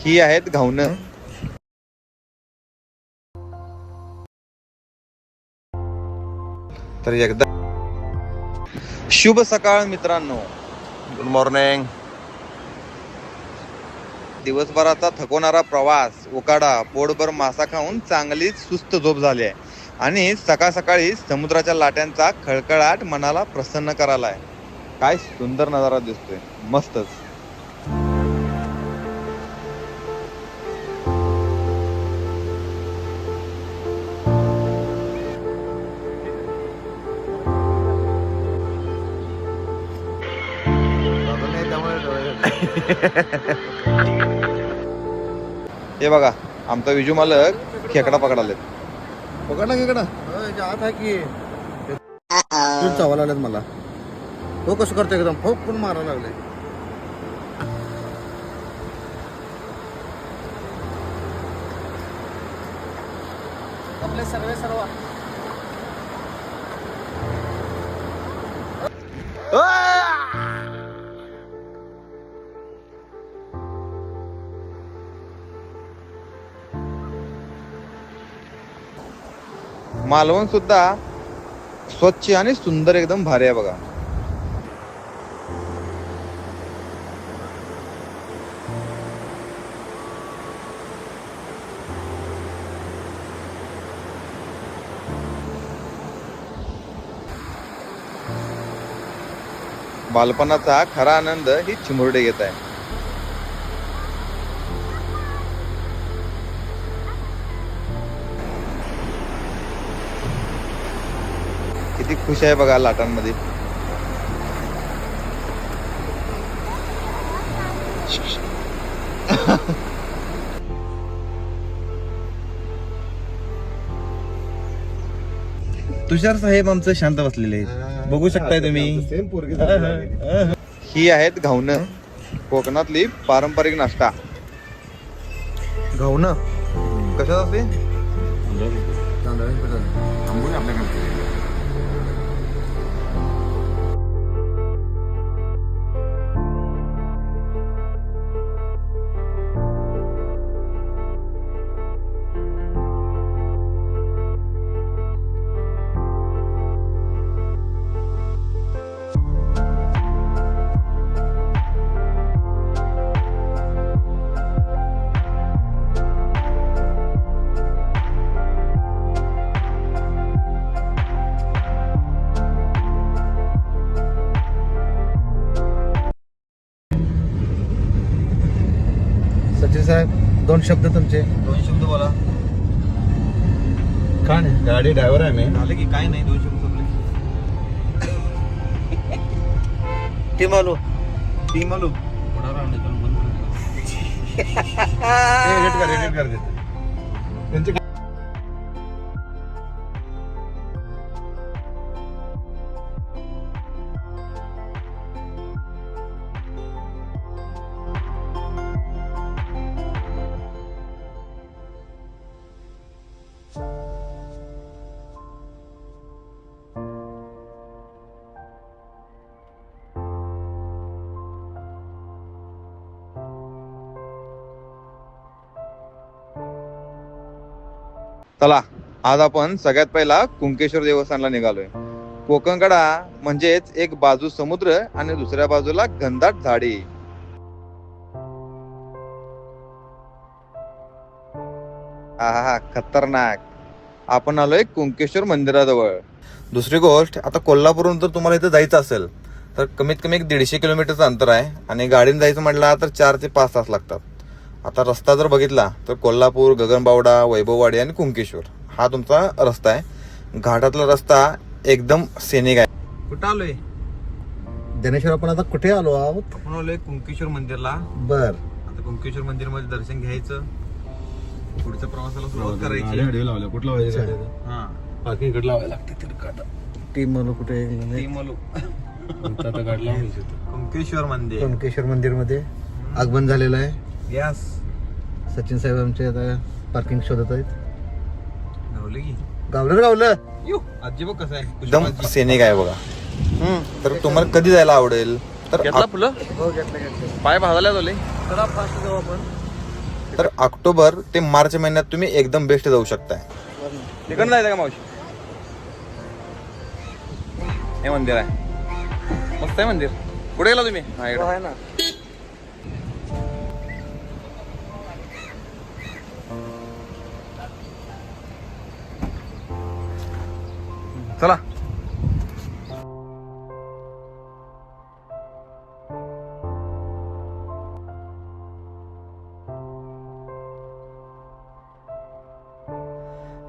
ही आहेत घावणं. तर एकदा शुभ सकाळ मित्रांनो. Good morning. दिवसभराचा थकवणारा प्रवास, उकाडा, पोटभर मासा खाऊन चांगलीच सुस्त झोप झाली आहे आणि सकाळ सकाळी समुद्राच्या लाट्यांचा खळखळाट मनाला प्रसन्न करायलाय. काय सुंदर नजारा दिसतोय, मस्तच. हे बघा, आमचा विजू मालक खेकडा पकडालेत. पकडला खेकडा आत आहे की चावा लागलेत मला. हो कसं करतो एकदम फोक पण मारायला लागले. आपले सर्व मालवण सुद्धा स्वच्छ आणि सुंदर एकदम भारी आहे बघा. बालपणाचा खरा आनंद ही चिमुरडे घेत आहे. किती खुश आहे बघा लाटांमध्ये. तुषार साहेब आमचं शांत बसलेले आहेत, बघू शकताय तुम्ही. ही आहेत घावणं, कोकणातली पारंपरिक नाश्ता. घावणं कशात असते? सचिन साहेब, दोन शब्द तुमचे. दोन शब्द बोला. काय नाही, गाडी ड्रायव्हर आहे मी. झालं की काय नाही, दोन शब्द बोलले. टीम आलो. एडिट कर त्यांचे. चला, आज आपण सगळ्यात पहिला कुंकेश्वर देवस्थानला निघालोय. कोकणकडा म्हणजेच एक बाजू समुद्र आणि दुसऱ्या बाजूला घनदाट झाडी. आहा, खतरनाक. आपण आलोय कुंकेश्वर मंदिराजवळ. दुसरी गोष्ट, आता कोल्हापूरहून जर तुम्हाला इथं जायचं असेल तर कमीत कमी 150 किलोमीटरचं अंतर आहे आणि गाडीने जायचं म्हटलं तर 4 ते 5 तास लागतात. आता रस्ता जर बघितला तर कोल्हापूर, गगनबावडा, वैभववाडी आणि कुंकेश्वर हा तुमचा रस्ता आहे. घाटातला रस्ता एकदम सेनिक आहे. कुठं आलोय? ज्ञानेश्वर, आपण आता कुठे आलो आहोत? आपण आलोय कुंकेश्वर मंदिरला. बर, आता कुंकेश्वर मंदिर मध्ये दर्शन घ्यायचं, पुढच्या प्रवासाला सुरुवात करायची. कुठला हा, पार्किंग कडे लावायला लागते. टीम आलो कुठे? कुंकेश्वर मंदिर. कुंकेश्वर मंदिर मध्ये आगमन झालेलं आहे. यस. सचिन साहेब आमचे आता पार्किंग शोधत आहेत. गावलं की गावलं. आजी बघ कसं आहे, एकदम सेनिक आहे बघा. तर तुम्हाला कधी जायला आवडेल तर हो, घेतलं. पाय भाजायला झाले. चला फास्ट जाऊ आपण. तर ऑक्टोबर ते मार्च महिन्यात तुम्ही एकदम बेस्ट जाऊ शकताय. तिकडनं जायचं का मावशी? हे मंदिर आहे, मस्त आहे मंदिर. कुठे गेला तुम्ही? आहे ना. चला.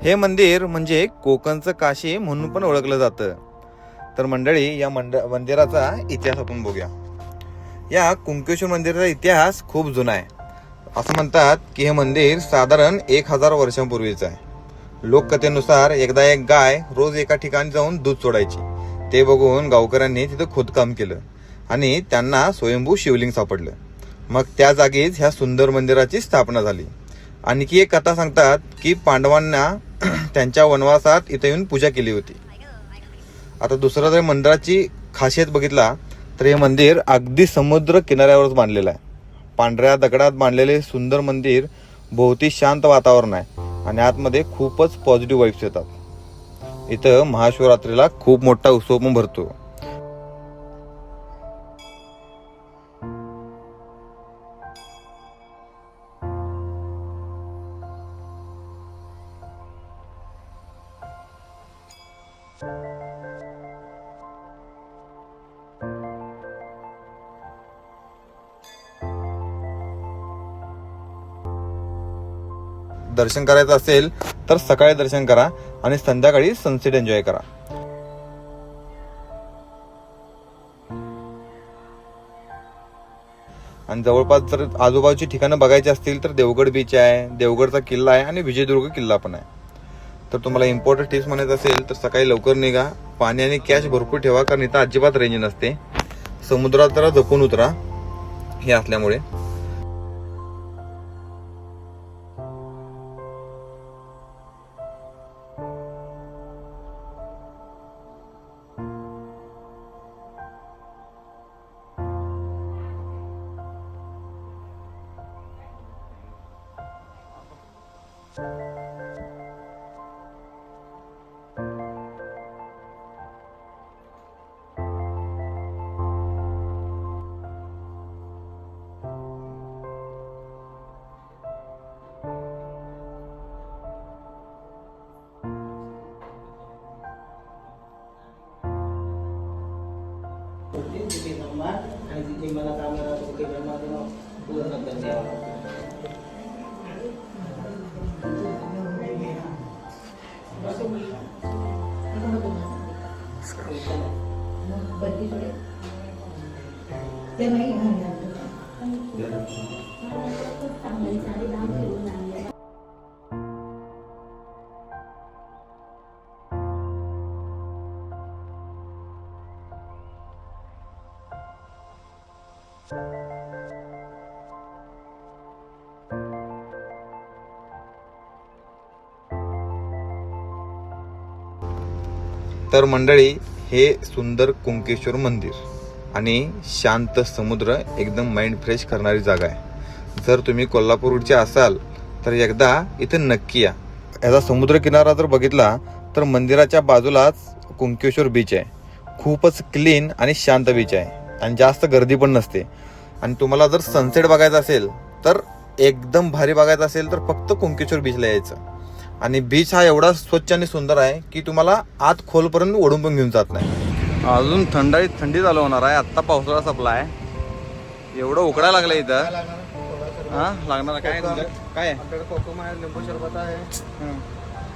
हे मंदिर म्हणजे कोकणचं काशी म्हणून पण ओळखलं जातं. तर मंडळी, या मंदिराचा इतिहास आपण बघूया. या कुंकेश्वर मंदिराचा इतिहास खूप जुना आहे. असं म्हणतात की हे मंदिर साधारण 1000 वर्षांपूर्वीचं आहे. लोककथेनुसार एकदा एक गाय रोज एका ठिकाणी जाऊन दूध सोडायची. ते बघून गावकऱ्यांनी तिथं खोदकाम केलं आणि त्यांना स्वयंभू शिवलिंग सापडलं. मग त्या जागीच ह्या सुंदर मंदिराची स्थापना झाली. आणखी एक कथा सांगतात की पांडवांना त्यांच्या वनवासात इथे येऊन पूजा केली होती. आता दुसरं जर मंदिराची खासियत बघितला तर हे मंदिर अगदी समुद्र किनाऱ्यावरच बांधलेलं आहे. पांढऱ्या दगडात बांधलेले सुंदर मंदिर, भोवती शांत वातावरण आहे आणि आतमध्ये खूपच पॉझिटिव्ह वाईब्स येतात. इथं महाशिवरात्रीला खूप मोठा उत्सव पण भरतो. दर्शन करायचं असेल तर सकाळी दर्शन करा आणि संध्याकाळी सनसेट एन्जॉय करा. आणि जवळपास जर आजूबाजूची ठिकाणं बघायची असतील तर देवगड बीच आहे, देवगडचा किल्ला आहे आणि विजयदुर्ग किल्ला पण आहे. तर तुम्हाला इम्पॉर्टंट टिप्स म्हणायचं असेल तर सकाळी लवकर निघा, पाणी आणि कॅश भरपूर ठेवा, कारण इथं अजिबात रेंज नसते. समुद्रात जरा जपून उतरा हे असल्यामुळे. आणि तिथे मला कामाला पूर्ण कर द्यावा. तर मंडळी, हे सुंदर कुंकेश्वर मंदिर आणि शांत समुद्र एकदम माइंड फ्रेश करणारी जागा आहे. जर तुम्ही कोल्हापूरचे असाल तर एकदा इथे नक्की या. याचा समुद्र किनारा जर बघितला तर मंदिराच्या बाजूलाच कुंकेश्वर बीच आहे. खूपच क्लीन आणि शांत बीच आहे आणि जास्त गर्दी पण नसते. आणि तुम्हाला जर सनसेट बघायचा असेल तर एकदम भारी बघायचं असेल तर फक्त कुंकेश्वर बीचला यायचं. आणि बीच हा एवढा स्वच्छ आणि सुंदर आहे की तुम्हाला आत खोलपर्यंत ओढून पण घेऊन जात नाही. अजून थंडी चालू होणार आहे. आत्ता पावसाळा संपला आहे. एवढं उकडायला लागलं इथं. हा लागणार काय काय आपल्याकडे कोकम आहे, लिंबू सरबत आहे.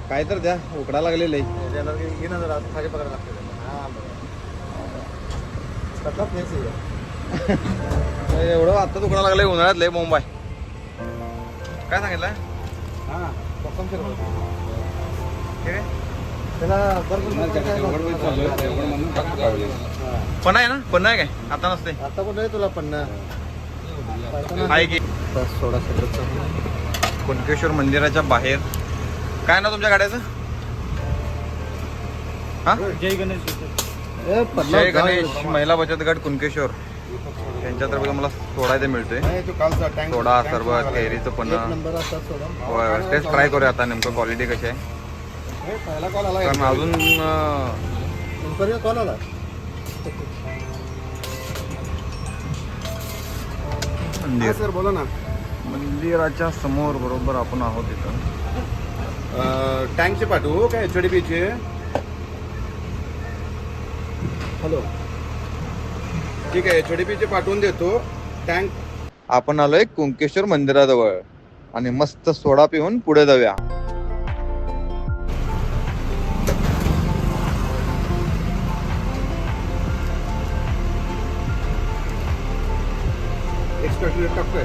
काय तर द्या, उकडायला लागलेलं आहे. खाली पकडायला लागते. एवढं आत्ताच उकडायला लागलंय. उन्हाळ्यात लय मुंबई. काय सांगितलं? कोकम सरबत पण आहे ना, पण आहे काय आता नसते. आता कुठे तुला पन्ना आहे की सोडा सरबत. कुंकेश्वर मंदिराच्या बाहेर काय ना तुमच्या गाड्याचं? हा, जय गणेश. जय गणेश महिला बचत गट कुंकेश्वर. त्यांच्यातर्फे मला सोडा इथे मिळतोय. नाही, तो कालचा टँक सोडा, टँक सरबत, मागवला. कैरीचं पण. एक नंबर असतात सोडा. होय, टेस्ट ट्राय करूया आता नेमकं क्वालिटी कशी आहे. हे पहिला कॉल आला कारण अजून इन्क्वायरीचा कॉल आला. मंदिर, सर बोला ना. मंदिराच्या समोर बरोबर आपण आहोत इथं. टँकचे पाठवू काय HDPचे? हॅलो, ठीक आहे, HDPचे पाठवून देतो. टँक आपण आलोय कुंकेश्वर मंदिराजवळ आणि मस्त सोडा पिऊन पुढे जाऊया. एक्स्ट्रा टाकतोय.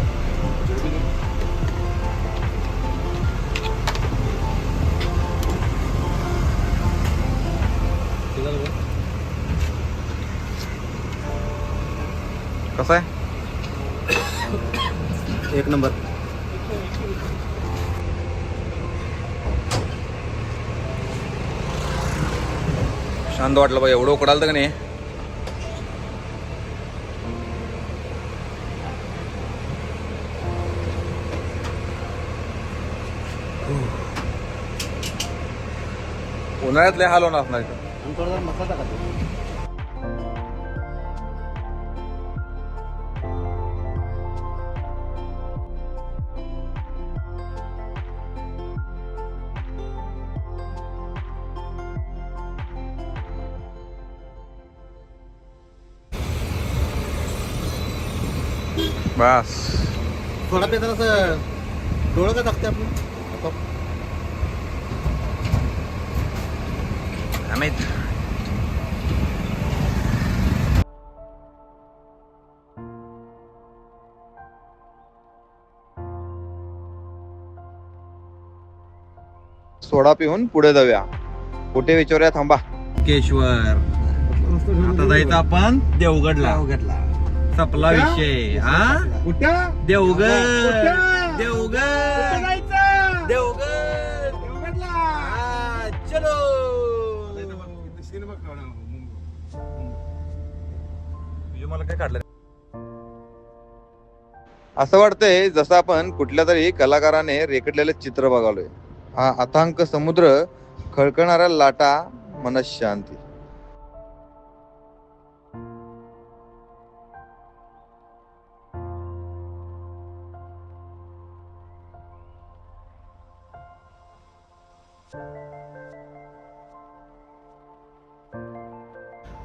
कसं आहे? एक नंबर. शांत वाटलं बा, एवढं उकडाल तर का नाही. उन्हाळ्यातले हाल होणार असणार इथं. आणि थोडा मसाला टाकायचा. बस थोडा पेताना असं डोळं का टाकते आपण? अमित. सोडा पिऊन पुढे जाऊया. कुठे विचारूया, थांबा. केशवर, आता जायचं आपण देवगडला. संपला विषय. हा, कुठं? देवगड, देवगड, देवगड. हा, चलो. मला काय काढलं? असं वाटतंय जसं आपण कुठल्या तरी कलाकाराने रेखाटलेलं चित्र बघालोय. हा अथांग समुद्र, खळखळणाऱ्या लाटा, मनशांती.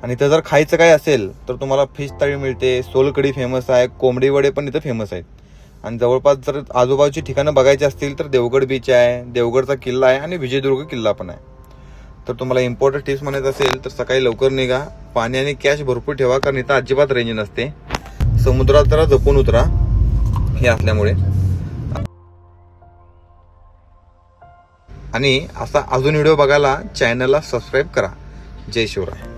आणि इथं जर खायचं काय असेल तर तुम्हाला फिश थाळी मिळते, सोलकढी फेमस आहे, कोंबडी वडे पण इथं फेमस आहेत. आणि जवळपास जर आजूबाजूची ठिकाणं बघायची असतील तर देवगड बीच आहे, देवगडचा किल्ला आहे आणि विजयदुर्ग किल्ला पण आहे. तर तुम्हाला इम्पॉर्टंट टिप्स म्हणायचं असेल तर सकाळी लवकर निघा, पाणी आणि कॅश भरपूर ठेवा, कारण इथं अजिबात रेंज नसते. समुद्रात जरा जपून उतरा हे असल्यामुळे. आणि असा अजून व्हिडिओ बघायला चॅनलला सबस्क्राईब करा. जय शिवराय.